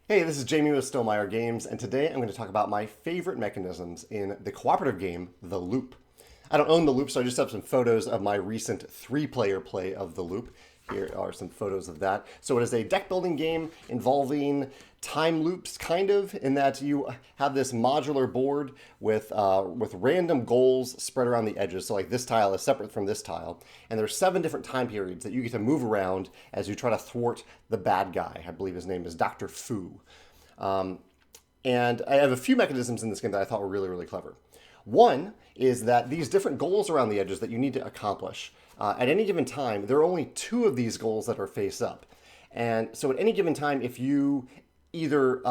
Hey, this is Jamey with Stillmeyer Games, and today I'm going to talk about my favorite mechanisms in the cooperative game, The Loop. I don't own The Loop, so I just have some photos of my recent three-player play of The Loop. Here are some photos of that. So it is a deck-building game involving time loops, kind of, in that you have this modular board with random goals spread around the edges. So like this tile is separate from this tile, and there's 7 different time periods that you get to move around as you try to thwart the bad guy. I believe his name is Dr. Fu. And I have a few mechanisms in this game that I thought were really, really clever. One is that these different goals around the edges that you need to accomplish, at any given time, there are only 2 of these goals that are face up. And so at any given time, if you either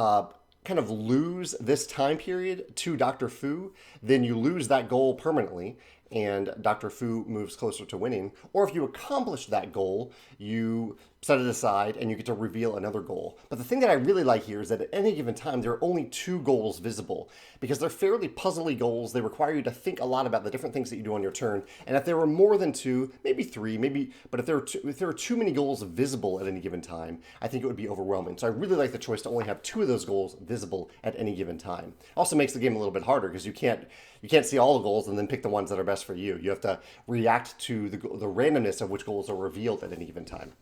kind of lose this time period to Dr. Fu, then you lose that goal permanently, and Dr. Fu moves closer to winning. Or if you accomplish that goal, you set it aside and you get to reveal another goal. But the thing that I really like here is that at any given time, there are only 2 goals visible because they're fairly puzzly goals. They require you to think a lot about the different things that you do on your turn. And if there were more than 2, maybe 3, but if there are too many goals visible at any given time, I think it would be overwhelming. So I really like the choice to only have 2 of those goals visible at any given time. Also makes the game a little bit harder because you can't see all the goals and then pick the ones that are best for you. You have to react to the randomness of which goals are revealed at any given time.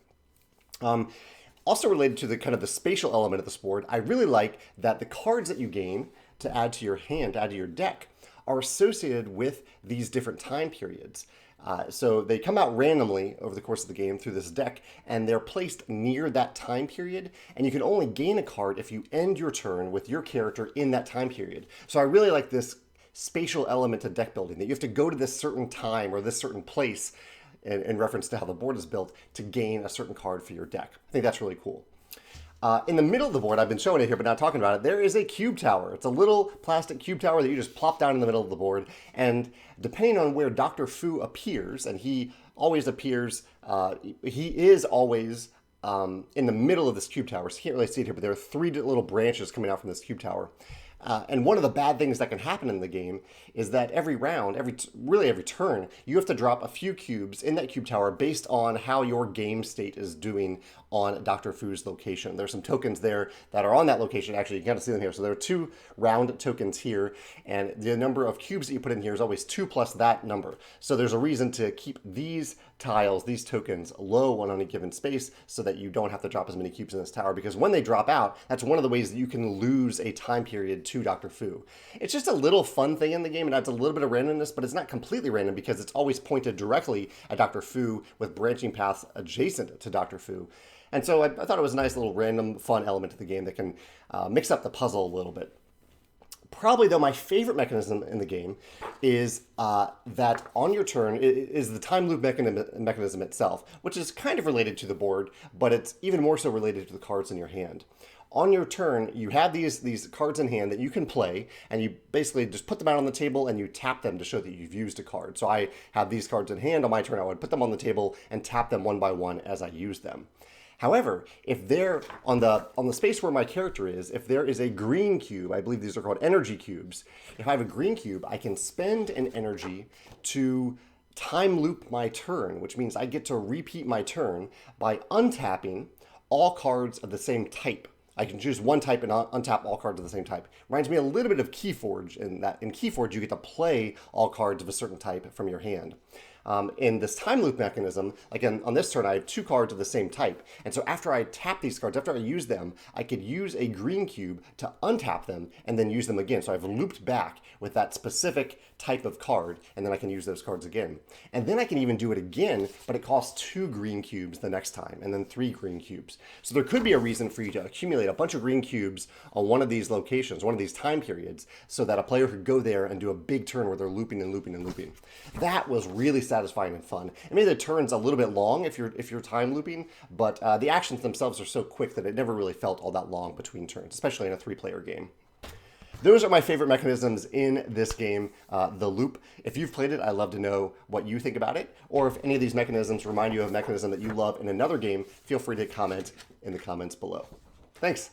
Also related to the kind of the spatial element of this board, I really like that the cards that you gain to add to your hand, add to your deck, are associated with these different time periods. So they come out randomly over the course of the game through this deck, and they're placed near that time period, and you can only gain a card if you end your turn with your character in that time period. So I really like this spatial element to deck building, that you have to go to this certain time or this certain place in reference to how the board is built to gain a certain card for your deck. I think that's really cool. In the middle of the board, I've been showing it here but not talking about it, there is a cube tower. It's a little plastic cube tower that you just plop down in the middle of the board, and depending on where Dr. Fu appears, and he always appears, he is always in the middle of this cube tower, so you can't really see it here, but there are 3 little branches coming out from this cube tower. And one of the bad things that can happen in the game is that every round, really every turn, you have to drop a few cubes in that cube tower based on how your game state is doing on Dr. Fu's location. There's some tokens there that are on that location. Actually, you can kind of see them here. So there are 2 round tokens here, and the number of cubes that you put in here is always 2 plus that number. So there's a reason to keep these tiles, these tokens, low on any given space so that you don't have to drop as many cubes in this tower, because when they drop out, that's one of the ways that you can lose a time period to Dr. Fu. It's just a little fun thing in the game. It adds a little bit of randomness, but it's not completely random because it's always pointed directly at Dr. Fu with branching paths adjacent to Dr. Fu. And so I thought it was a nice little random fun element to the game that can mix up the puzzle a little bit. Probably, though, my favorite mechanism in the game is that on your turn is the time loop mechanism itself, which is kind of related to the board, but it's even more so related to the cards in your hand. On your turn, you have these cards in hand that you can play, and you basically just put them out on the table and you tap them to show that you've used a card. So I have these cards in hand. On my turn, I would put them on the table and tap them one by one as I use them. However, if they're on the space where my character is, if there is a green cube, I believe these are called energy cubes. If I have a green cube, I can spend an energy to time loop my turn, which means I get to repeat my turn by untapping all cards of the same type. I can choose one type and untap all cards of the same type. Reminds me a little bit of Keyforge, in that in Keyforge you get to play all cards of a certain type from your hand. In this time loop mechanism, like on this turn, I have 2 cards of the same type. And so after I tap these cards, after I use them, I could use a green cube to untap them and then use them again. So I've looped back with that specific type of card, and then I can use those cards again. And then I can even do it again, but it costs 2 green cubes the next time, and then 3 green cubes. So there could be a reason for you to accumulate a bunch of green cubes on one of these locations, one of these time periods, so that a player could go there and do a big turn where they're looping and looping and looping. That was really satisfying and fun. It made the turns a little bit long if you're time looping, but the actions themselves are so quick that it never really felt all that long between turns, especially in a 3-player game. Those are my favorite mechanisms in this game, The Loop. If you've played it, I'd love to know what you think about it, or if any of these mechanisms remind you of a mechanism that you love in another game, feel free to comment in the comments below. Thanks.